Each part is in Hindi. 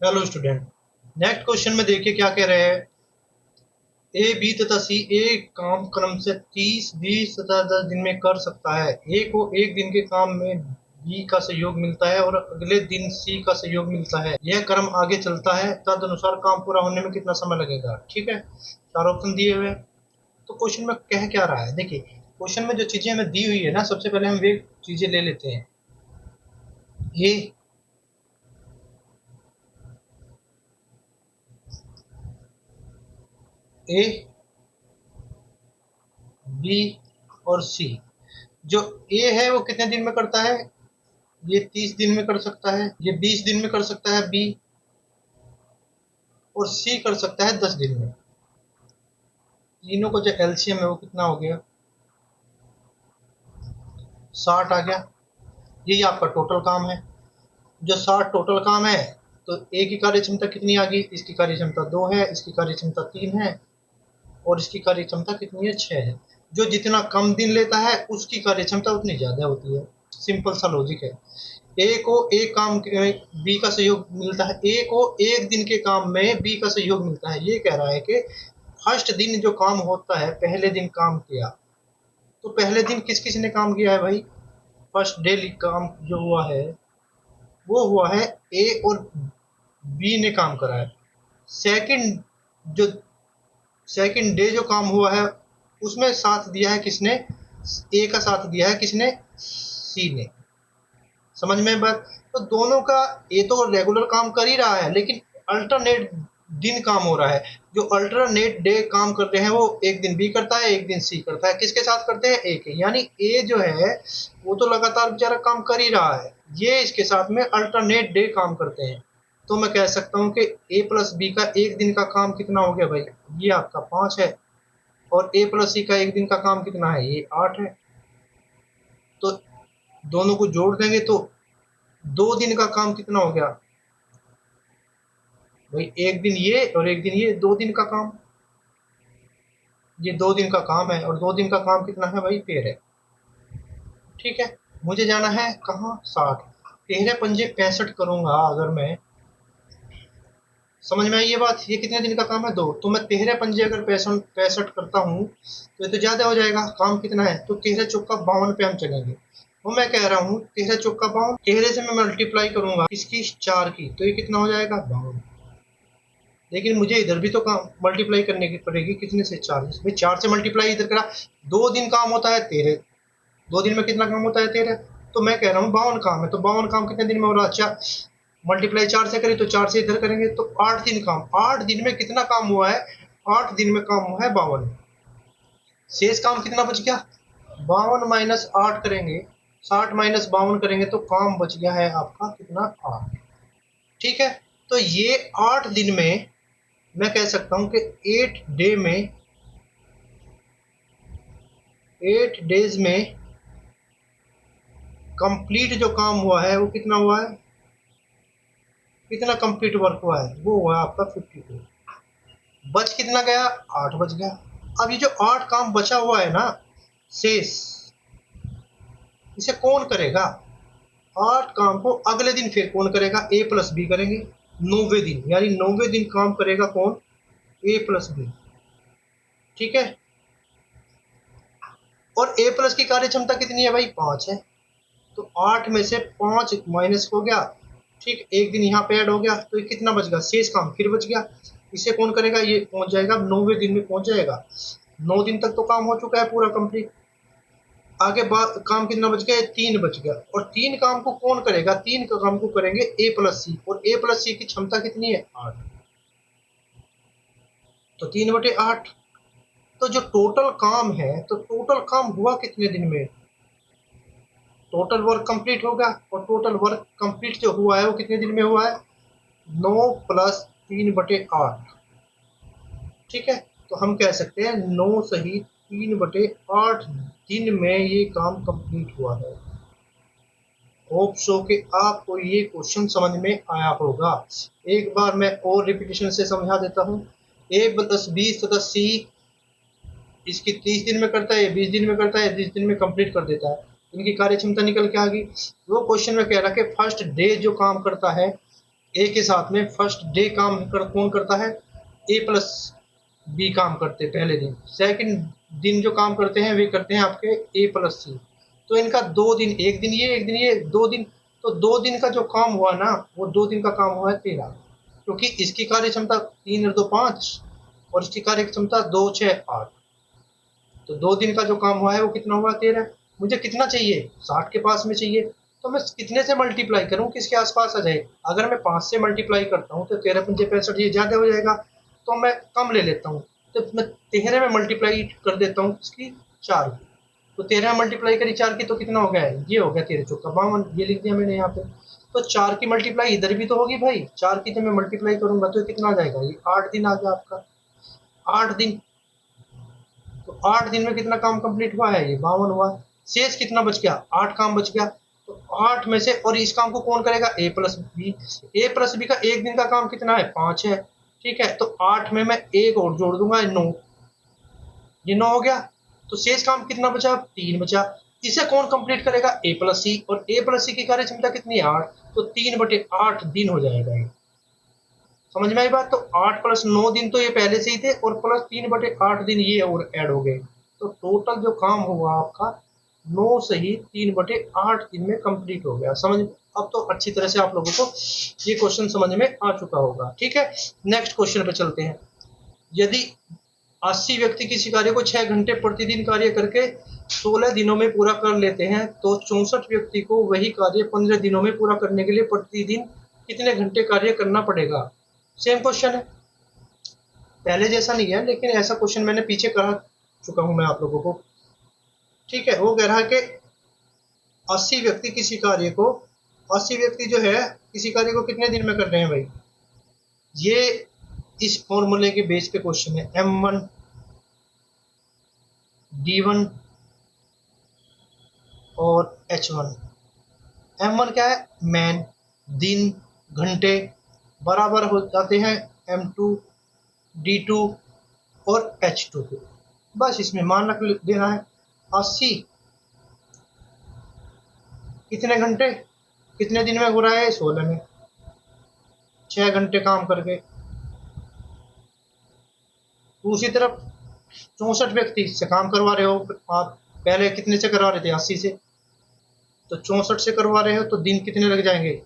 Hello student. नेक्स्ट क्वेश्चन में देखिए क्या कह रहे हैं। ए बी तथा सी एक काम क्रम से 30, 20 तथा 10 दिन में कर सकता है। ए को एक दिन के काम में बी का सहयोग मिलता है और अगले दिन सी का सहयोग मिलता है। यह क्रम आगे चलता है, तदनुसार काम पूरा होने में कितना समय लगेगा। ठीक है, चार ऑप्शन दिए हुए। तो क्वेश्चन में कह क्या रहा है, देखिए क्वेश्चन में जो चीजें हमें दी हुई है ना, सबसे पहले हम वे चीजें ले लेते हैं। ए ए बी और सी। जो ए है वो कितने दिन में करता है, ये 30 दिन में कर सकता है, ये 20 दिन में कर सकता है बी, और सी कर सकता है 10 दिन में। तीनों को जो एलसीएम है वो कितना हो गया, 60 आ गया। यही आपका टोटल काम है। जो 60 टोटल काम है, तो ए की कार्य क्षमता कितनी आ गई, इसकी कार्य क्षमता 2 है, इसकी कार्य क्षमता 3 है, और इसकी कार्य क्षमता कितनी है, 6 है। जो जितना कम दिन लेता है उसकी कार्य क्षमता उतनी ज्यादा होती है। सिंपल सा लॉजिक है। ए को एक काम बी का सहयोग मिलता है, ए को एक दिन के काम में बी का सहयोग मिलता है। ये कह रहा है कि फर्स्ट दिन जो काम होता है, पहले दिन काम किया, तो पहले दिन किस किस ने काम किया है भाई, फर्स्ट डे काम जो हुआ है वो हुआ है ए और बी ने काम करा है। सेकंड जो सेकंड डे जो काम हुआ है उसमें साथ दिया है किसने, ए का साथ दिया है किसने, सी ने। समझ में बात। तो दोनों का, ये तो रेगुलर काम कर ही रहा है लेकिन अल्टरनेट दिन काम हो रहा है। जो अल्टरनेट डे काम कर रहे हैं वो एक दिन बी करता है, एक दिन सी करता है। किसके साथ करते हैं, ए के। यानी ए जो है वो तो लगातार बेचारा काम कर ही रहा है, ये इसके साथ में अल्टरनेट डे काम करते हैं। तो मैं कह सकता हूँ कि ए प्लस बी का एक दिन का काम कितना हो गया भाई, ये आपका 5 है, और ए प्लस सी का एक दिन का काम कितना है, ये 8 है। तो दोनों को जोड़ देंगे तो 2 दिन का काम कितना हो गया भाई, एक दिन ये और एक दिन ये, 2 दिन का काम। ये 2 दिन का काम है, और 2 दिन का काम कितना है भाई, 13। ठीक है, मुझे जाना है कहाँ, 60। 13 पंजे 65 करूंगा अगर मैं, समझ में आई ये बात। ये कितने दिन का काम है, 2। तो मैं 13 पंजे अगर 65 करता हूँ तो ये तो ज्यादा हो जाएगा। काम कितना है, तो 13 चौका 52 पे हम चलेंगे। वो मैं कह रहा हूँ 13 चौका 52, 13 से मैं मल्टीप्लाई करूंगा इसकी 4 की, तो ये कितना हो जाएगा, 52। लेकिन मुझे इधर भी तो काम मल्टीप्लाई करने की पड़ेगी, कितने से, 4 भाई। 4 से मल्टीप्लाई इधर करा, 2 दिन काम होता है 13, 2 दिन में कितना काम होता है, 13। तो मैं कह रहा हूँ 52 काम है, तो 52 काम कितने दिन में हो रहा है, 4 मल्टीप्लाई 4 से करें तो 4 से इधर करेंगे तो 8 दिन काम। 8 दिन में कितना काम हुआ है, 8 दिन में काम हुआ है 52। शेष काम कितना बच गया, 52 - 8 करेंगे, 60 - 52 करेंगे तो काम बच गया है आपका कितना, 8। ठीक है, तो ये 8 दिन में मैं कह सकता हूं कि 8 डे में, 8 डेज में कंप्लीट जो काम हुआ है वो कितना हुआ है, कितना कंप्लीट वर्क हुआ है, वो हुआ है आपका 52। बच कितना गया, 8 बच गया। अब ये जो 8 काम बचा हुआ है ना शेष, इसे कौन करेगा, 8 काम को अगले दिन फिर कौन करेगा, ए प्लस बी करेंगे। 9वें दिन, यानी 9वें दिन काम करेगा कौन, ए प्लस बी। ठीक है, और ए प्लस की कार्य क्षमता कितनी है भाई, 5 है। तो 8 में से 5 माइनस हो गया। ठीक, एक दिन यहाँ पे ऐड हो गया, तो ये कितना बच गया, शेष काम फिर बच गया। इसे कौन करेगा, ये पहुंच जाएगा 9वें दिन में पहुंच जाएगा। 9 दिन तक तो काम हो चुका है पूरा कंप्लीट। आगे काम कितना बच गया, 3 बच गया। और 3 काम को कौन करेगा, 3 काम को करेंगे ए प्लस सी, और ए प्लस सी की क्षमता कितनी है, 8। तो 3/8। तो जो टोटल काम है, तो टोटल काम हुआ कितने दिन में, टोटल वर्क कंप्लीट होगा। और टोटल वर्क कंप्लीट जो हुआ है वो कितने दिन में हुआ है, 9 + 3/8। ठीक है, तो हम कह सकते हैं 9 सही 3/8 दिन में ये काम कंप्लीट हुआ है। होप सो कि आपको ये क्वेश्चन समझ में आया होगा। एक बार मैं और रिपीटेशन से समझा देता हूँ। ए प्लस बी तथा सी इसकी 30 दिन में करता है, 20 दिन में करता है, 30 दिन में कंप्लीट कर देता है। इनकी कार्य क्षमता निकल के आ गई। वो क्वेश्चन में कह रहा है कि फर्स्ट डे जो काम करता है ए के साथ में फर्स्ट डे काम कौन करता है, ए प्लस बी काम करते पहले दिन, सेकंड दिन जो काम करते हैं वे करते हैं आपके ए प्लस सी। तो इनका 2 दिन, एक दिन ये एक दिन ये 2 दिन, तो 2 दिन का जो काम हुआ ना वो 2 दिन का काम हुआ है 13, क्योंकि इसकी कार्य क्षमता 3 और 2 5 और इसकी कार्य क्षमता 2 6 8। तो 2 दिन का जो काम हुआ है वो कितना हुआ 13। मुझे कितना चाहिए 60 के पास में चाहिए, तो मैं कितने से मल्टीप्लाई करूं किसके आसपास आ जाए। अगर मैं 5 से मल्टीप्लाई करता हूं तो 13 पंजे 65, ये ज्यादा हो जाएगा, तो मैं कम ले लेता हूं। तो मैं 13 में मल्टीप्लाई कर देता हूं इसकी 4 की, तो 13 मल्टीप्लाई करी 4 की तो कितना हो गया है, ये हो गया 13 चौका 52, ये लिख दिया मैंने यहाँ पे। तो 4 की मल्टीप्लाई इधर भी तो होगी भाई, 4 की जब मैं मल्टीप्लाई करूंगा तो कितना आ जाएगा, ये 8 दिन आ गया आपका, 8 दिन। तो 8 दिन में कितना काम कंप्लीट हुआ है, ये 52 हुआ। शेष कितना बच गया, 8 काम बच गया। तो 8 में से, और इस काम को कौन करेगा, ए प्लस बी। ए प्लस बी का एक दिन का काम कितना है, 5 है। ठीक है, तो 8 में मैं एक और जोड़ दूंगा 9, ये 9 हो गया। तो शेष काम कितना बचा, 3 बचा। इसे कौन कंप्लीट करेगा, ए प्लस सी, और ए प्लस सी की कार्य क्षमता कितनी है 8, तो 3/8 दिन हो जाएगा ये। समझ में आई बात। तो 8 + 9 दिन तो ये पहले से ही थे, और प्लस 3/8 दिन ये और ऐड हो गए। तो टोटल जो काम हुआ आपका 9 से ही 3/8 दिन में कंप्लीट हो गया। समझ, अब तो अच्छी तरह से आप लोगों को ये क्वेश्चन समझ में आ चुका होगा। ठीक है, नेक्स्ट क्वेश्चन पे चलते हैं। यदि 80 व्यक्ति किसी कार्य को 6 घंटे प्रतिदिन कार्य करके 16 दिनों में पूरा कर लेते हैं, तो 64 व्यक्ति को वही कार्य 15 दिनों में पूरा करने के लिए प्रतिदिन कितने घंटे कार्य करना पड़ेगा। सेम क्वेश्चन है, पहले जैसा नहीं है, लेकिन ऐसा क्वेश्चन मैंने पीछे करा चुका हूं मैं आप लोगों को। ठीक है, वो कह रहा है कि 80 व्यक्ति किसी कार्य को, 80 व्यक्ति जो है किसी कार्य को कितने दिन में कर रहे हैं भाई। ये इस फॉर्मूले के बेस पे क्वेश्चन है, M1 D1 और H1। M1 क्या है, मैन, दिन, घंटे, बराबर हो जाते हैं M2 D2 और H2 के। बस इसमें मान रख देना है 80 कितने घंटे कितने दिन में हो रहा है, 16 में, 6 घंटे काम करके। दूसरी तरफ 64 व्यक्ति से काम करवा रहे हो आप, पहले कितने से करवा रहे थे, 80 से, तो 64 से करवा रहे हो तो दिन कितने लग जाएंगे,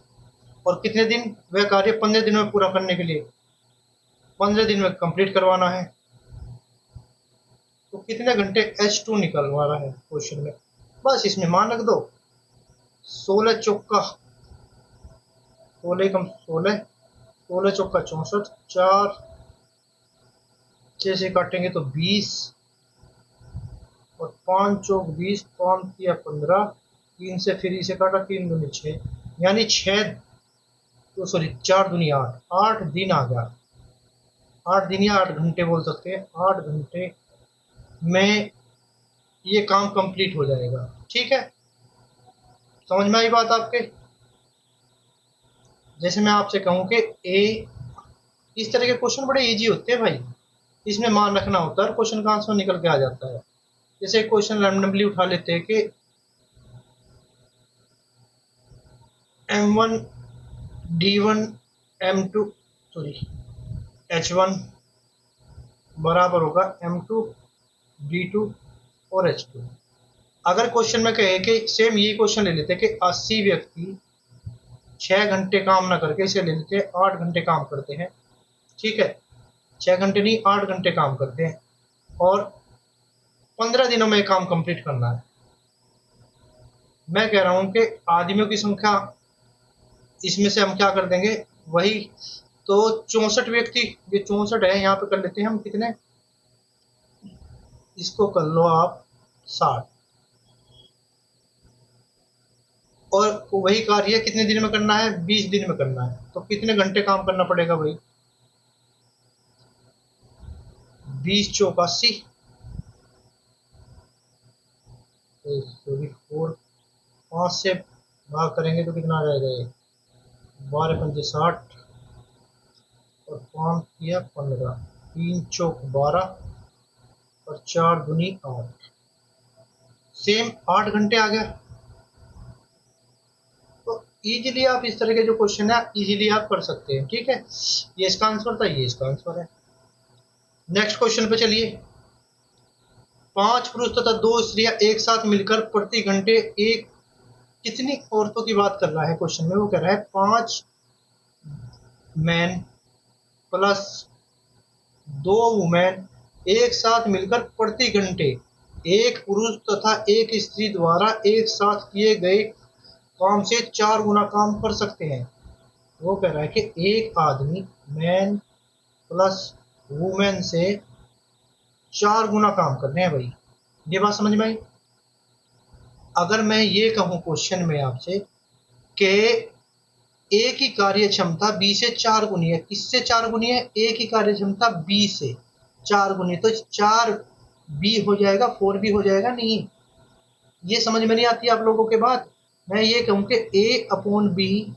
और कितने दिन, वह कार्य 15 दिनों में पूरा करने के लिए 15 दिन में कंप्लीट करवाना है। तो कितने घंटे H2 निकलवा रहा है क्वेश्चन में, बस इसमें मान रख दो 16 चौका 16 कम 16, 16 चौका 64, 4 6 से काटेंगे तो 20, और 5 चौक 20, 5 या 15, 3 से फिर इसे काटा, 3 दूनी 6, यानी 6, तो सॉरी 4 दूनी 8, 8 दिन आ गया। 8 दिन या 8 घंटे बोल सकते हैं, 8 घंटे में ये काम कंप्लीट हो जाएगा। ठीक है, समझ में आई बात आपके। जैसे मैं आपसे कहूं कि ए, इस तरह के क्वेश्चन बड़े इजी होते हैं भाई, इसमें मान रखना होता है, क्वेश्चन का आंसर निकल के आ जाता है। जैसे क्वेश्चन रैंडमली उठा लेते हैं कि M1 D1 M2 sorry H1 बराबर होगा M2 D2 और H2। अगर क्वेश्चन में कहे कि सेम ये क्वेश्चन ले लेते हैं कि 80 व्यक्ति 6 घंटे काम ना करके, इसे ले लेते हैं 8 घंटे काम करते हैं। ठीक है, 6 घंटे नहीं 8 घंटे काम करते हैं, और 15 दिनों में काम कंप्लीट करना है। मैं कह रहा हूं कि आदमियों की संख्या, इसमें से हम क्या कर देंगे, वही, तो 64 व्यक्ति, ये 64 है, यहाँ पे कर लेते हैं हम कितने, इसको कर लो आप 60, और वही कार्य कितने दिन में करना है, 20 दिन में करना है। तो कितने घंटे काम करना पड़ेगा भाई, 20 चौक 80, सॉरी 4, 5 से भाग करेंगे तो कितना आ जाएगा, ये 12 पंजे 60, और 5 या 15, 3 चौक 12, और 4 दूनी 8, सेम 8 घंटे आ गया। तो इजीली आप इस तरह के जो क्वेश्चन है इजीली आप कर सकते हैं। ठीक है, ये इसका आंसर था, ये इसका आंसर है। नेक्स्ट क्वेश्चन पे चलिए। 5 पुरुष तथा 2 स्त्रियां एक साथ मिलकर प्रति घंटे एक कितनी औरतों की बात कर रहा है क्वेश्चन में, वो कह रहा है 5 मैन प्लस 2 वुमेन एक साथ मिलकर प्रति घंटे एक पुरुष तथा एक स्त्री द्वारा एक साथ किए गए काम से 4 गुना काम कर सकते हैं। वो कह रहा है कि एक आदमी मैन प्लस वुमेन से 4 गुना काम कर रहे हैं भाई। ये बात समझ में आई? अगर मैं ये कहूँ क्वेश्चन में आपसे कि ए की कार्य क्षमता बी से 4 गुनी है, किससे 4 गुनी है? ए की कार्य क्षमता बी से 4 गुनी, तो 4 बी हो जाएगा 4 बी हो जाएगा नहीं। ये समझ में नहीं आती आप लोगों के बात? मैं ये कहूँ कि ए अपॉन बी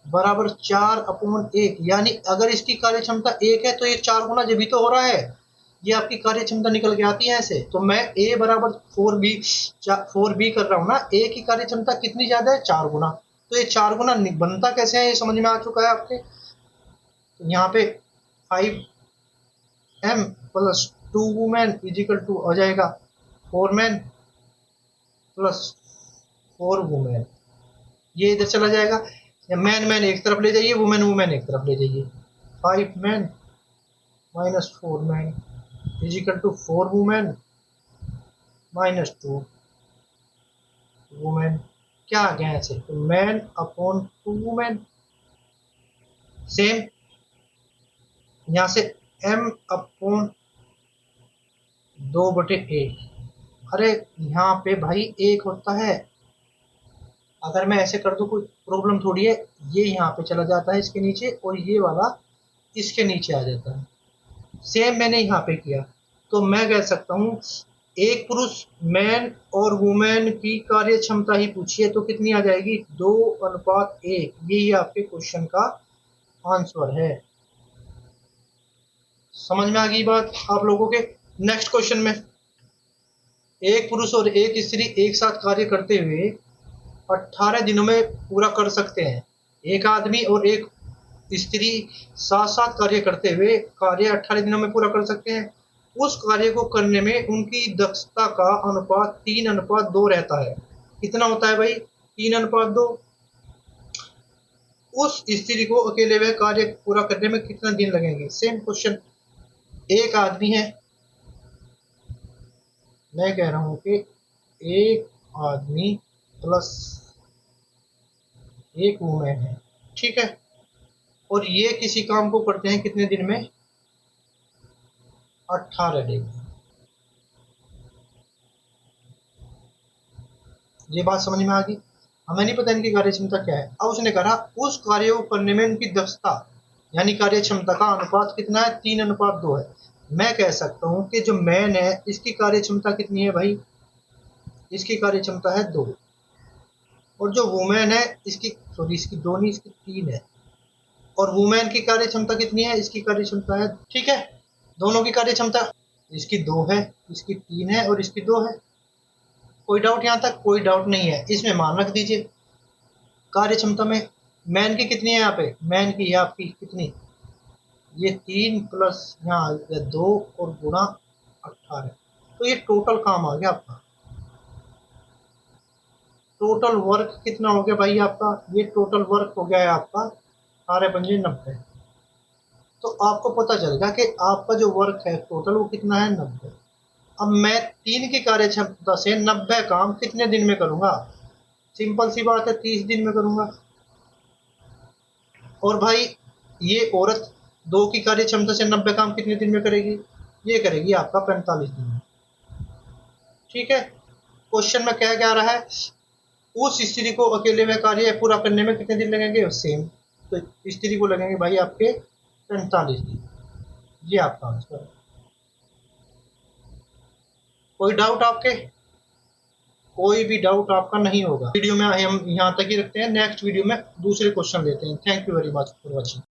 बराबर 4/1, यानी अगर इसकी कार्य क्षमता 1 है तो ये 4 गुना जब भी तो हो रहा है, ये आपकी कार्य क्षमता निकल के आती है ऐसे। तो मैं ए बराबर 4b कर रहा हूँ ना, ए की कार्य क्षमता कितनी ज्यादा है? 4 गुना। तो ये 4 गुना बनता कैसे है, ये समझ में आ चुका है आपके। तो यहाँ पे 5m plus 2 women is equal to हो जाएगा 4 मैन प्लस 4 वुमेन। ये इधर चला जाएगा, मैन मैन एक तरफ ले जाइए, वुमेन वुमेन एक तरफ ले जाइए। 5 man minus 4 man is equal to 4 women minus 2 women. क्या आ गया ऐसे? तो मैन अपॉन 2 वुमेन। सेम यहाँ से m अपॉन 2/a। अरे यहाँ पे भाई 1 होता है, अगर मैं ऐसे कर दूं कोई प्रॉब्लम थोड़ी है। ये यहाँ पे चला जाता है इसके नीचे, और ये वाला इसके नीचे आ जाता है। सेम मैंने यहाँ पे किया, तो मैं कह सकता हूँ एक पुरुष मैन और वुमेन की कार्य क्षमता ही पूछिए तो कितनी आ जाएगी? 2:1। यही आपके क्वेश्चन का आंसर है। समझ में आ गई बात आप लोगों के? नेक्स्ट क्वेश्चन में, एक पुरुष और एक स्त्री एक साथ कार्य करते हुए 18 दिनों में पूरा कर सकते हैं। एक आदमी और एक स्त्री साथ साथ कार्य करते हुए कार्य 18 दिनों में पूरा कर सकते हैं। उस कार्य को करने में उनकी दक्षता का अनुपात 3:2 रहता है। कितना होता है भाई? 3:2। उस स्त्री को अकेले वह कार्य पूरा करने में कितना दिन लगेंगे? Same question. एक आदमी है, मैं कह रहा हूं कि एक आदमी प्लस एक वुमेन है, ठीक है, और ये किसी काम को करते हैं कितने दिन में? 18 दिन। ये बात समझ में आ गई? हमें नहीं पता इनकी कार्य क्षमता क्या है। अब उसने कहा उस कार्य को करने में उनकी दक्षता यानी कार्य क्षमता का अनुपात कितना है? 3:2 है। मैं कह सकता हूं कि जो मैन है इसकी कार्य क्षमता कितनी है भाई? इसकी कार्य क्षमता है 2, और जो वुमेन है इसकी इसकी 2 नहीं, इसकी 3 है। और वुमेन की कार्य क्षमता कितनी है? इसकी कार्य क्षमता है, ठीक है, दोनों की कार्य क्षमता, इसकी 2 है, इसकी 3 है और इसकी 2 है। कोई डाउट यहाँ तक? कोई डाउट नहीं है। इसमें मान रख दीजिए कार्य क्षमता में मैन की कितनी है? यहाँ पे मैन की है आपकी कितनी? ये 3 प्लस यहाँ 2 और गुणा 18। तो ये टोटल काम आ गया आपका। टोटल वर्क कितना हो गया भाई आपका? ये टोटल वर्क हो गया है आपका 18×5 90। तो आपको पता चल गया कि आपका जो वर्क है टोटल वो कितना है? 90। अब मैं 3 की कार्य क्षमता से 90 काम कितने दिन में करूंगा? सिंपल सी बात है, 30 दिन में करूंगा। और भाई ये औरत 2 की कार्य क्षमता से 90 काम कितने दिन में करेगी? ये करेगी आपका 45 दिन में। ठीक है, क्वेश्चन में क्या क्या रहा है? उस स्त्री को अकेले में कार्य पूरा करने में कितने दिन लगेंगे? सेम, तो स्त्री को लगेंगे भाई आपके 45 दिन। ये आपका आंसर है। कोई डाउट आपके? कोई भी डाउट आपका नहीं होगा। वीडियो में हम यहाँ तक ही रखते हैं, नेक्स्ट वीडियो में दूसरे क्वेश्चन लेते हैं। Thank you very much for watching.